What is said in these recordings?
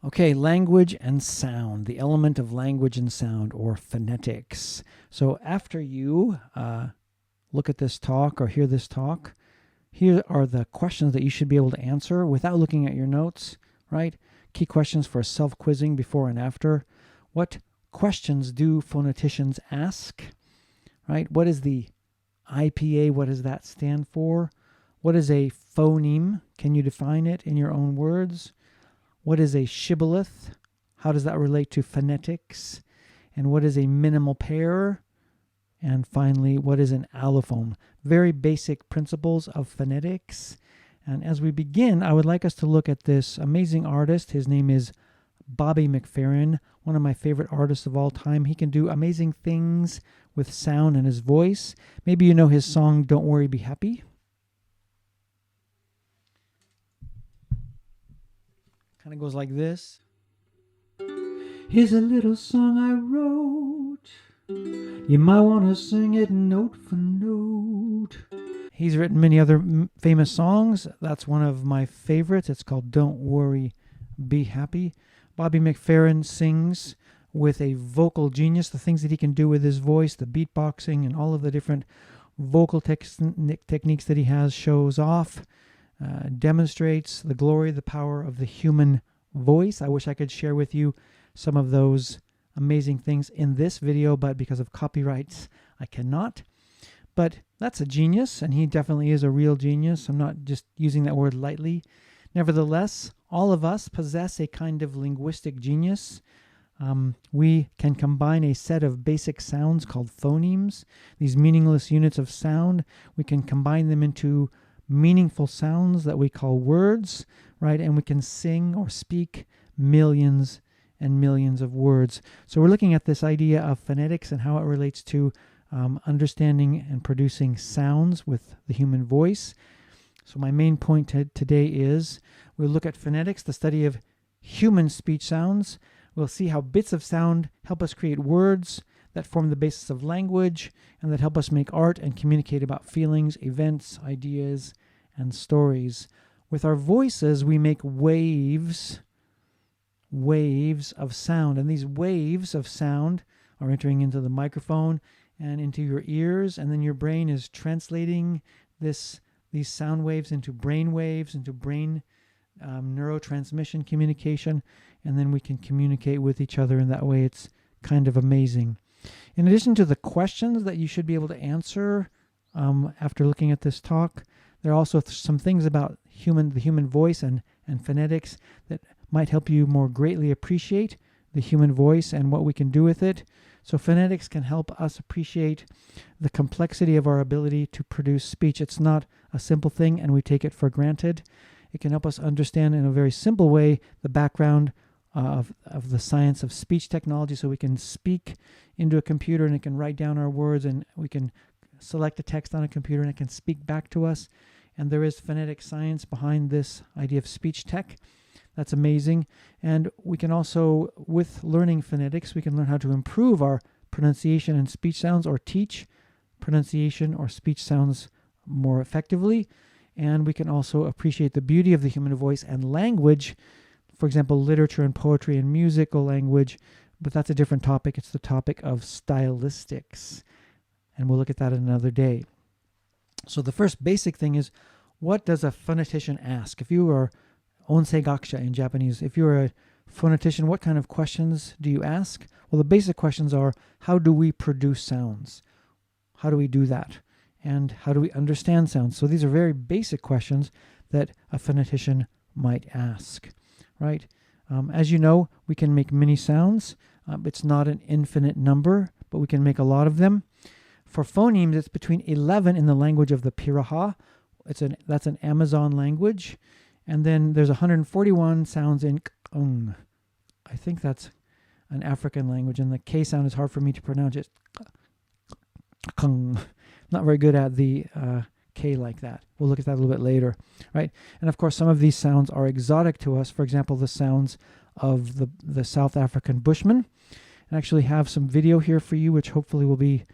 Okay, language and sound, the element of language and sound, or phonetics. So after you look at this talk or hear this talk, here are the questions that you should be able to answer without looking at your notes, right? Key questions for self-quizzing before and after. What questions do phoneticians ask, right? What is the IPA? What does that stand for? What is a phoneme? Can you define it in your own words? What is a shibboleth? How does that relate to phonetics? And what is a minimal pair? And finally, what is an allophone? Very basic principles of phonetics. And as we begin, I would like us to look at this amazing artist. His name is Bobby McFerrin, one of my favorite artists of all time. He can do amazing things with sound and his voice. Maybe you know his song, Don't Worry, Be Happy. Kind of goes like this. Here's a little song I wrote. You might want to sing it note for note. He's written many other famous songs. That's one of my favorites. It's called Don't Worry, Be Happy. Bobby McFerrin sings with a vocal genius. The things that he can do with his voice, the beatboxing and all of the different vocal techniques that he has shows off. Demonstrates the glory, the power of the human voice. I wish I could share with you some of those amazing things in this video, but because of copyrights, I cannot. But that's a genius, and he definitely is a real genius. I'm not just using that word lightly. Nevertheless, all of us possess a kind of linguistic genius. We can combine a set of basic sounds called phonemes, these meaningless units of sound. We can combine them into meaningful sounds that we call words, right? And we can sing or speak millions and millions of words. So we're looking at this idea of phonetics and how it relates to understanding and producing sounds with the human voice. So my main point today is we'll look at phonetics, the study of human speech sounds. We'll see how bits of sound help us create words that form the basis of language and that help us make art and communicate about feelings, events, ideas, and stories. With our voices, we make waves of sound. And these waves of sound are entering into the microphone and into your ears, and then your brain is translating these sound waves into brain waves, into brain neurotransmission communication, and then we can communicate with each other in that way. It's kind of amazing. In addition to the questions that you should be able to answer after looking at this talk, there are also some things about the human voice and phonetics that might help you more greatly appreciate the human voice and what we can do with it. So phonetics can help us appreciate the complexity of our ability to produce speech. It's not a simple thing and we take it for granted. It can help us understand in a very simple way the background of the science of speech technology, so we can speak into a computer and it can write down our words, and we can select a text on a computer and it can speak back to us. And there is phonetic science behind this idea of speech tech. That's amazing. And we can also, with learning phonetics, we can learn how to improve our pronunciation and speech sounds, or teach pronunciation or speech sounds more effectively. And we can also appreciate the beauty of the human voice and language. For example, literature and poetry and musical language, but that's a different topic. It's the topic of stylistics, and we'll look at that another day. So the first basic thing is, what does a phonetician ask? If you are onsei gakusha in Japanese, if you're a phonetician, what kind of questions do you ask? Well, the basic questions are, how do we produce sounds? How do we do that? And how do we understand sounds? So these are very basic questions that a phonetician might ask. Right? As you know, we can make many sounds. It's not an infinite number, but we can make a lot of them. For phonemes, it's between 11 in the language of the Piraha. That's an Amazon language. And then there's 141 sounds in kung. I think that's an African language, and the K sound is hard for me to pronounce. It's kung. Not very good at the K like that. We'll look at that a little bit later, right? And of course, some of these sounds are exotic to us. For example, the sounds of the South African Bushman. I actually have some video here for you, which hopefully will be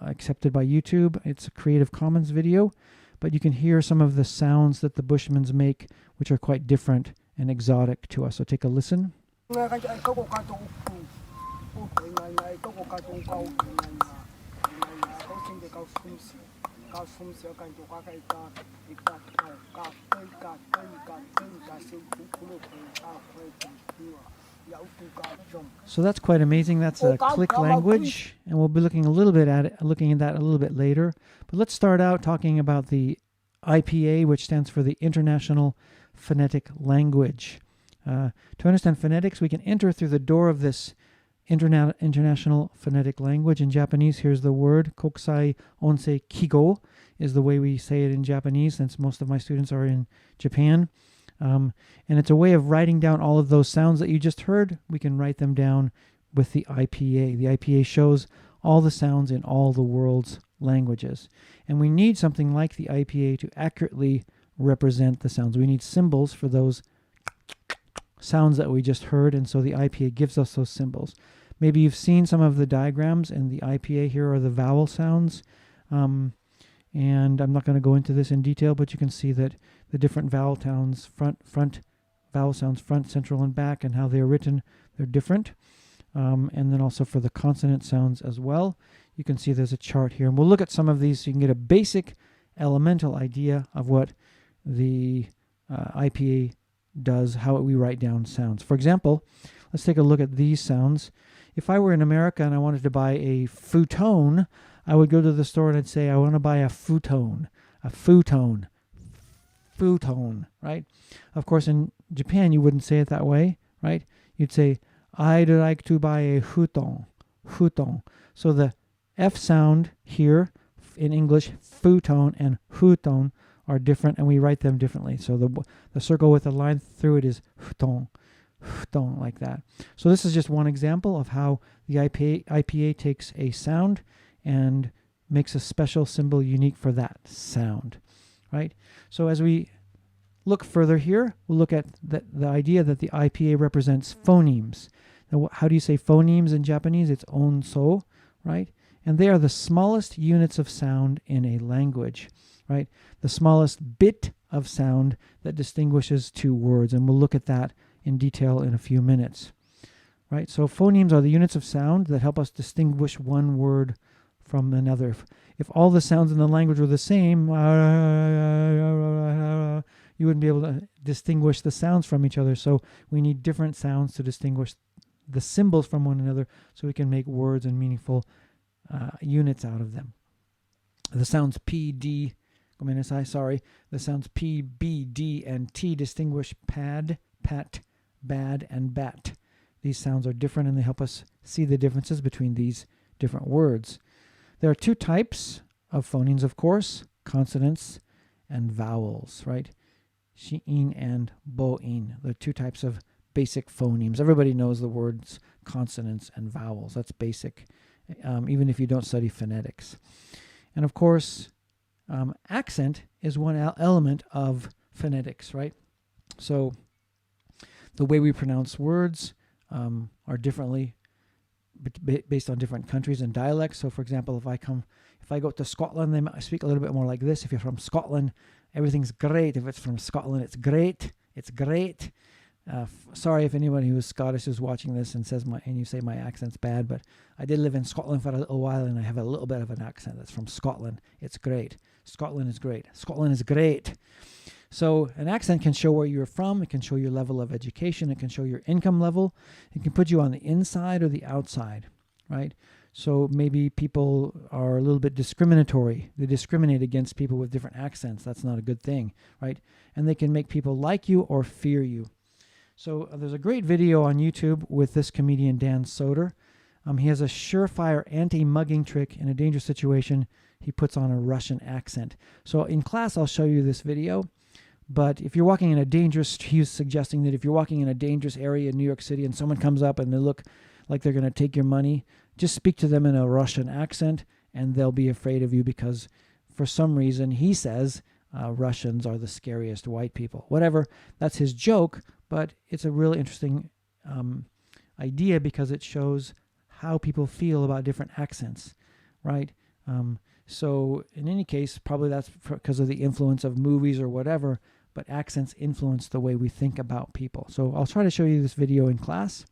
accepted by YouTube. It's a Creative Commons video, but you can hear some of the sounds that the Bushmans make, which are quite different and exotic to us. So take a listen. So that's quite amazing. That's a click language, and we'll be looking a little bit at it, looking at that a little bit later. But let's start out talking about the IPA, which stands for the International Phonetic Language. To understand phonetics, we can enter through the door of this International Phonetic Language. In Japanese, here's the word kokusai onsei kigo is the way we say it in Japanese, since most of my students are in Japan. And it's a way of writing down all of those sounds that you just heard. We can write them down with the IPA. The IPA shows all the sounds in all the world's languages. And we need something like the IPA to accurately represent the sounds. We need symbols for those sounds that we just heard, and so the IPA gives us those symbols. Maybe you've seen some of the diagrams in the IPA. Here are the vowel sounds. And I'm not going to go into this in detail, but you can see that the different vowel sounds, front vowel sounds, front, central, and back, and how they're written, they're different. And then also for the consonant sounds as well. You can see there's a chart here. And we'll look at some of these so you can get a basic elemental idea of what the IPA does, how we write down sounds. For example, let's take a look at these sounds. If I were in America and I wanted to buy a futon, I would go to the store and I'd say, I want to buy a futon, right? Of course, in Japan, you wouldn't say it that way, right? You'd say, I'd like to buy a futon. So the F sound here in English, futon and huton, are different, and we write them differently. So the circle with a line through it is futon, like that. So this is just one example of how the IPA takes a sound and makes a special symbol unique for that sound, right? So as we look further here, we'll look at the idea that the IPA represents phonemes. Now, how do you say phonemes in Japanese? It's onso, right? And they are the smallest units of sound in a language, right? The smallest bit of sound that distinguishes two words, and we'll look at that in detail in a few minutes, right? So phonemes are the units of sound that help us distinguish one word from another. If all the sounds in the language were the same, you wouldn't be able to distinguish the sounds from each other. So we need different sounds to distinguish the symbols from one another so we can make words and meaningful units out of them. The sounds P, D, the sounds P, B, D, and T distinguish pad, pat, bad, and bat. These sounds are different, and they help us see the differences between these different words. There are two types of phonemes, of course, consonants and vowels, right? Shi'in and bo'in. There are two types of basic phonemes. Everybody knows the words consonants and vowels. That's basic, even if you don't study phonetics. And of course, accent is one element of phonetics, right? So the way we pronounce words are differently based on different countries and dialects. So for example, if I go to Scotland, they might speak a little bit more like this. If you're from Scotland, everything's great. If it's from Scotland, it's great. It's great. Sorry if anybody who's Scottish is watching this and you say my accent's bad, but I did live in Scotland for a little while, and I have a little bit of an accent that's from Scotland. It's great. Scotland is great. Scotland is great. So an accent can show where you're from. It can show your level of education. It can show your income level. It can put you on the inside or the outside, right? So maybe people are a little bit discriminatory. They discriminate against people with different accents. That's not a good thing, right? And they can make people like you or fear you. So there's a great video on YouTube with this comedian, Dan Soder. He has a surefire anti-mugging trick. In a dangerous situation, he puts on a Russian accent. So in class, I'll show you this video. But if you're walking in a dangerous, he's suggesting that if you're walking in a dangerous area in New York City and someone comes up and they look like they're going to take your money, just speak to them in a Russian accent and they'll be afraid of you because for some reason, he says, Russians are the scariest white people. Whatever, that's his joke, but it's a really interesting idea because it shows how people feel about different accents, right? So in any case, probably that's because of the influence of movies or whatever, but accents influence the way we think about people. So I'll try to show you this video in class,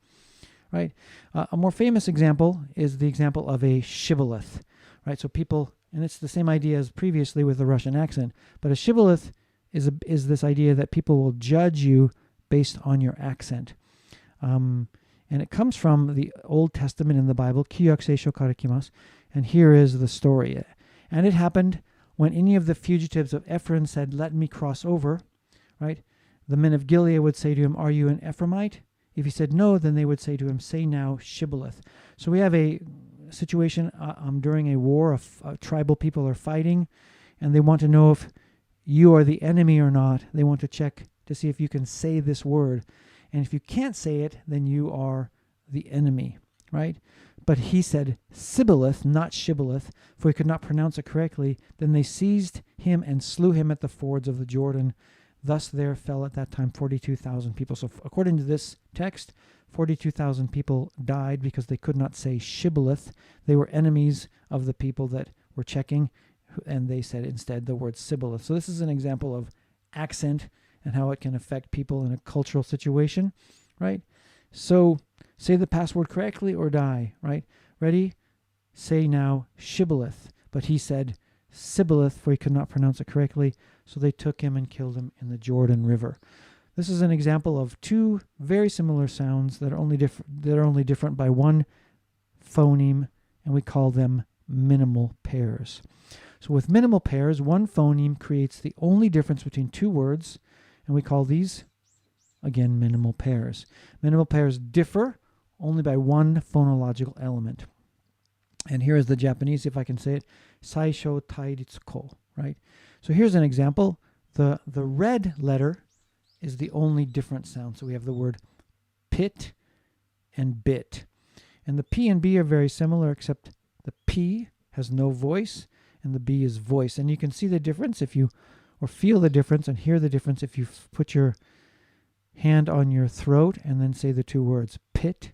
right? A more famous example is the example of a shibboleth, right? So people, and it's the same idea as previously with the Russian accent, but a shibboleth is this idea that people will judge you based on your accent. And it comes from the Old Testament in the Bible, Kiyokseisho karakimasu, and here is the story. And it happened when any of the fugitives of Ephraim said, "Let me cross over," right? The men of Gilead would say to him, "Are you an Ephraimite?" If he said no, then they would say to him, "Say now, Shibboleth." So we have a situation during a war, tribal people are fighting, and they want to know if you are the enemy or not. They want to check to see if you can say this word. And if you can't say it, then you are the enemy, right? But he said Sibboleth, not Shibboleth, for he could not pronounce it correctly. Then they seized him and slew him at the fords of the Jordan. Thus there fell at that time 42,000 people. So according to this text, 42,000 people died because they could not say Shibboleth. They were enemies of the people that were checking, and they said instead the word Sibboleth. So this is an example of accent and how it can affect people in a cultural situation, right? So say the password correctly or die, right? Ready? Say now Shibboleth. But he said Sibboleth, for he could not pronounce it correctly. So they took him and killed him in the Jordan River. This is an example of two very similar sounds that are only different by one phoneme, and we call them minimal pairs. So with minimal pairs, one phoneme creates the only difference between two words, and we call these, again, minimal pairs. Minimal pairs differ only by one phonological element. And here is the Japanese, if I can say it, saisho tairitsuko, right? So here's an example. The red letter is the only different sound. So we have the word pit and bit. And the P and B are very similar, except the P has no voice and the B is voice. And you can see the difference or feel the difference and hear the difference if you put your hand on your throat and then say the two words pit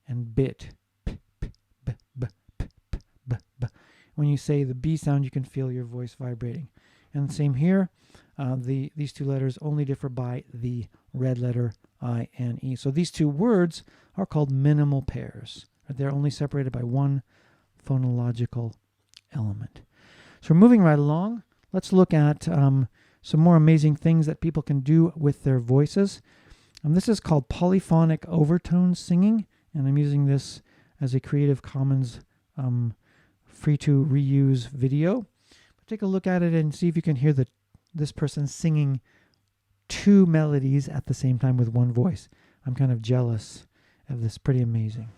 and bit. P, p, b, b, p, p, b, b. When you say the B sound, you can feel your voice vibrating. And the same here, these two letters only differ by the red letter I and E. So these two words are called minimal pairs. They're only separated by one phonological element. So we're moving right along. Let's look at some more amazing things that people can do with their voices. This is called polyphonic overtone singing, and I'm using this as a Creative Commons free to reuse video. Take a look at it and see if you can hear this person singing two melodies at the same time with one voice. I'm kind of jealous of this. Pretty amazing.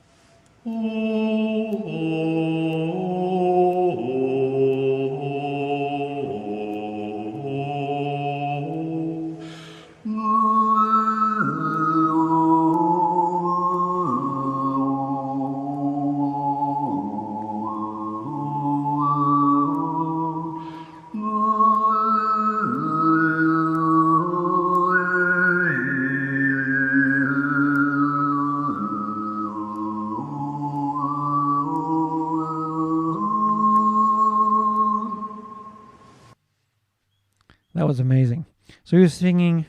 That was amazing. So he was singing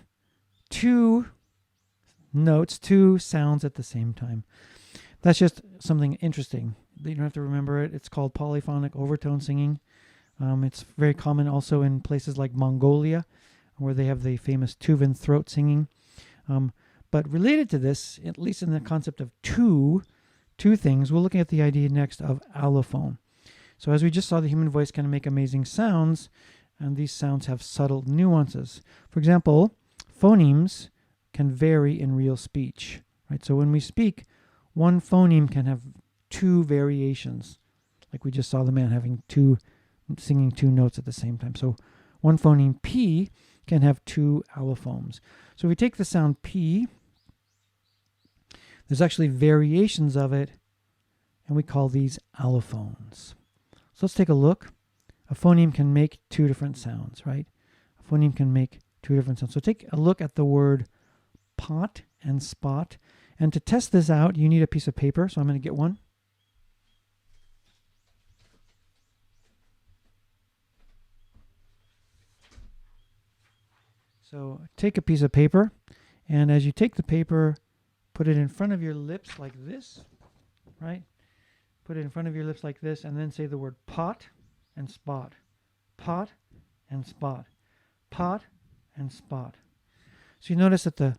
two notes, two sounds at the same time. That's just something interesting. You don't have to remember it. It's called polyphonic overtone singing. It's very common also in places like Mongolia, where they have the famous Tuvan throat singing. But related to this, at least in the concept of two things, we're looking at the idea next of allophone. So as we just saw, the human voice can make amazing sounds, and these sounds have subtle nuances. For example, phonemes can vary in real speech, right? So when we speak, one phoneme can have two variations, like we just saw the man singing two notes at the same time. So one phoneme P can have two allophones. So if we take the sound P, there's actually variations of it, and we call these allophones. So let's take a look. A phoneme can make two different sounds, right? A phoneme can make two different sounds. So take a look at the word pot and spot. And to test this out, you need a piece of paper. So I'm going to get one. So take a piece of paper, and as you take the paper, put it in front of your lips like this, right? Put it in front of your lips like this, and then say the word pot and spot. Pot and spot. Pot and spot. So you notice that the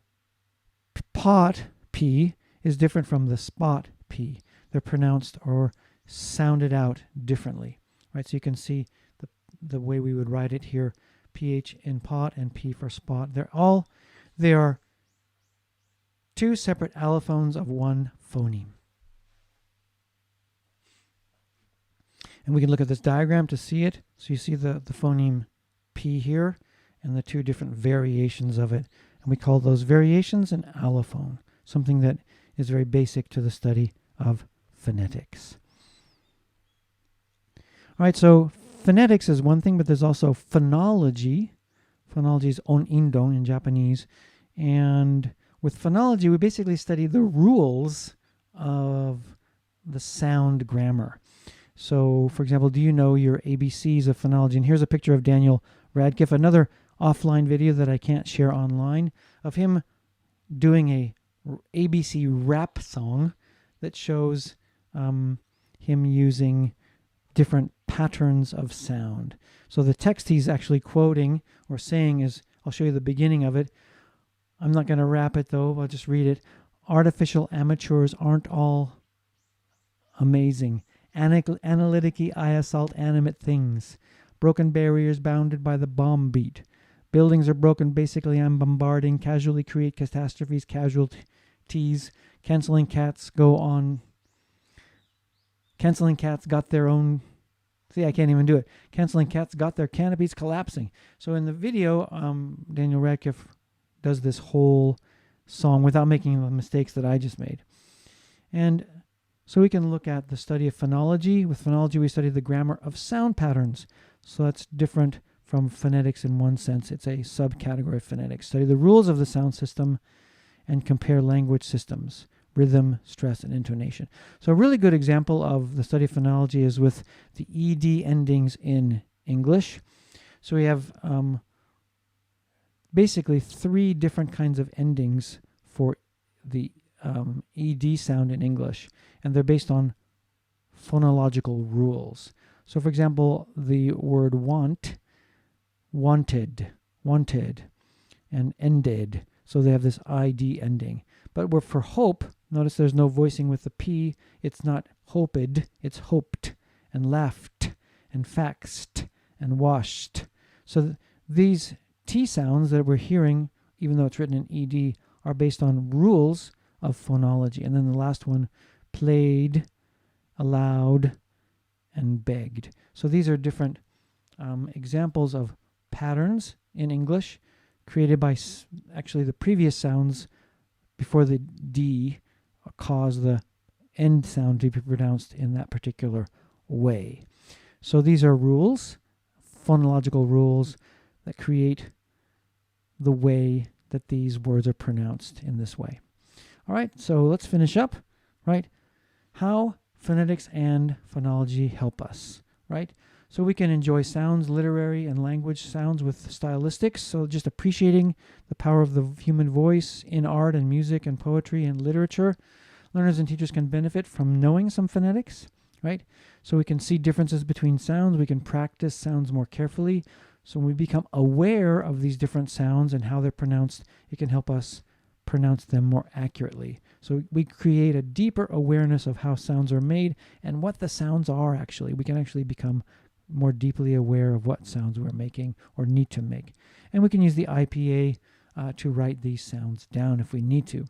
pot, P, is different from the spot, P. They're pronounced or sounded out differently, right? So you can see the way we would write it here, PH in pot and P for spot. They are two separate allophones of one phoneme. And we can look at this diagram to see it. So you see the phoneme P here and the two different variations of it. And we call those variations an allophone, something that is very basic to the study of phonetics. All right, so phonetics is one thing, but there's also phonology. Phonology is on-indon in Japanese. And with phonology, we basically study the rules of the sound grammar. So, for example, do you know your ABCs of phonology? And here's a picture of Daniel Radcliffe, another offline video that I can't share online, of him doing a ABC rap song that shows him using different patterns of sound. So the text he's actually quoting or saying is, I'll show you the beginning of it. I'm not going to rap it though, I'll just read it. Artificial amateurs aren't all amazing. Analytically, I assault animate things. Broken barriers bounded by the bomb beat. Buildings are broken, basically I'm bombarding. Casually create catastrophes, casualties. Canceling cats got their own... See, I can't even do it. Canceling cats got their canopies collapsing. So in the video, Daniel Radcliffe does this whole song without making the mistakes that I just made. And so we can look at the study of phonology. With phonology, we study the grammar of sound patterns. So that's different from phonetics in one sense. It's a subcategory of phonetics. Study the rules of the sound system and compare language systems, rhythm, stress, and intonation. So a really good example of the study of phonology is with the ED endings in English. So we have basically three different kinds of endings for the ED sound in English, and they're based on phonological rules. So for example, the word want, wanted, and ended. So they have this ID ending. But for hope, notice there's no voicing with the P. It's not hoped, it's hoped, and left, and faxed, and washed. So these T sounds that we're hearing, even though it's written in ED, are based on rules of phonology. And then the last one, played, allowed, and begged. So these are different examples of patterns in English created by actually the previous sounds before the D cause the end sound to be pronounced in that particular way. So these are rules, phonological rules, that create the way that these words are pronounced in this way. All right, so let's finish up, right? How phonetics and phonology help us, right? So we can enjoy sounds, literary and language sounds with stylistics. So just appreciating the power of the human voice in art and music and poetry and literature. Learners and teachers can benefit from knowing some phonetics, right? So we can see differences between sounds. We can practice sounds more carefully. So when we become aware of these different sounds and how they're pronounced, it can help us pronounce them more accurately. So we create a deeper awareness of how sounds are made and what the sounds are actually. We can actually become more deeply aware of what sounds we're making or need to make. And we can use the IPA to write these sounds down if we need to.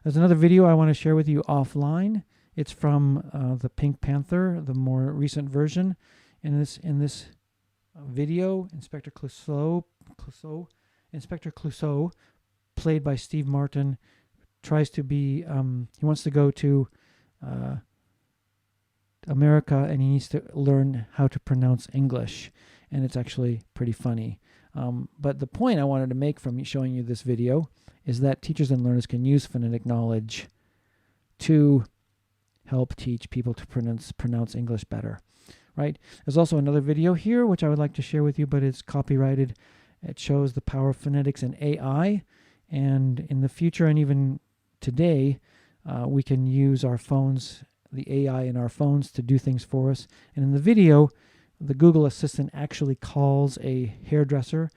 There's another video I want to share with you offline. It's from the Pink Panther, the more recent version. In this video, Inspector Clouseau, played by Steve Martin, tries to be, he wants to go to America and he needs to learn how to pronounce English, and it's actually pretty funny. But the point I wanted to make from showing you this video is that teachers and learners can use phonetic knowledge to help teach people to pronounce English better, right? There's also another video here which I would like to share with you, but it's copyrighted, It shows the power of phonetics and AI. And in the future and even today, we can use our phones, the AI in our phones, to do things for us. And in the video, the Google Assistant actually calls a hairdresser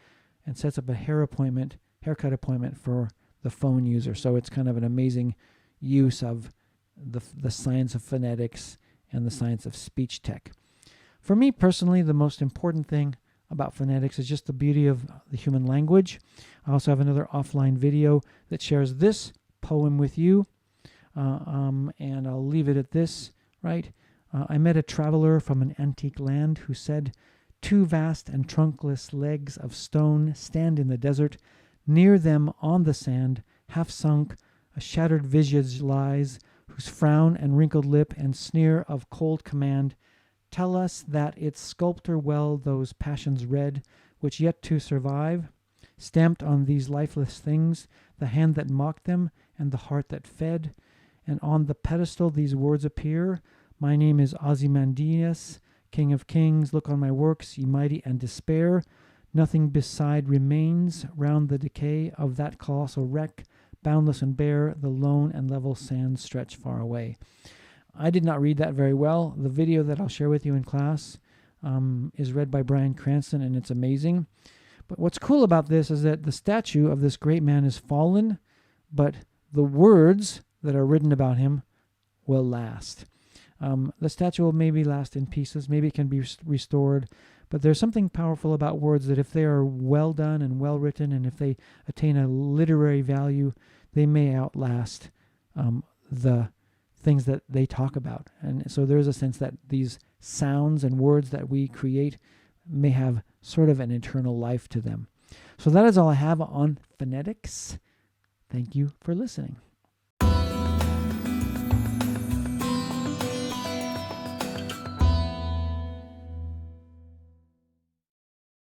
and sets up a haircut appointment for the phone user. So it's kind of an amazing use of the science of phonetics and the science of speech tech. For me personally, the most important thing about phonetics is just the beauty of the human language. I also have another offline video that shares this poem with you, and I'll leave it at this, right? I met a traveler from an antique land who said, "Two vast and trunkless legs of stone stand in the desert. Near them on the sand, half sunk, a shattered visage lies, whose frown and wrinkled lip and sneer of cold command tell us that its sculptor well those passions read, which yet to survive. Stamped on these lifeless things, the hand that mocked them and the heart that fed. And on the pedestal these words appear, my name is Ozymandias, King of Kings, look on my works, ye mighty, and despair. Nothing beside remains round the decay of that colossal wreck, boundless and bare, the lone and level sands stretch far away." I did not read that very well. The video that I'll share with you in class is read by Brian Cranston, and it's amazing. But what's cool about this is that the statue of this great man is fallen, but the words that are written about him will last. The statue will maybe last in pieces. Maybe it can be restored. But there's something powerful about words that if they are well done and well written, and if they attain a literary value, they may outlast the things that they talk about. And so there's a sense that these sounds and words that we create may have sort of an eternal life to them. So that is all I have on phonetics. Thank you for listening.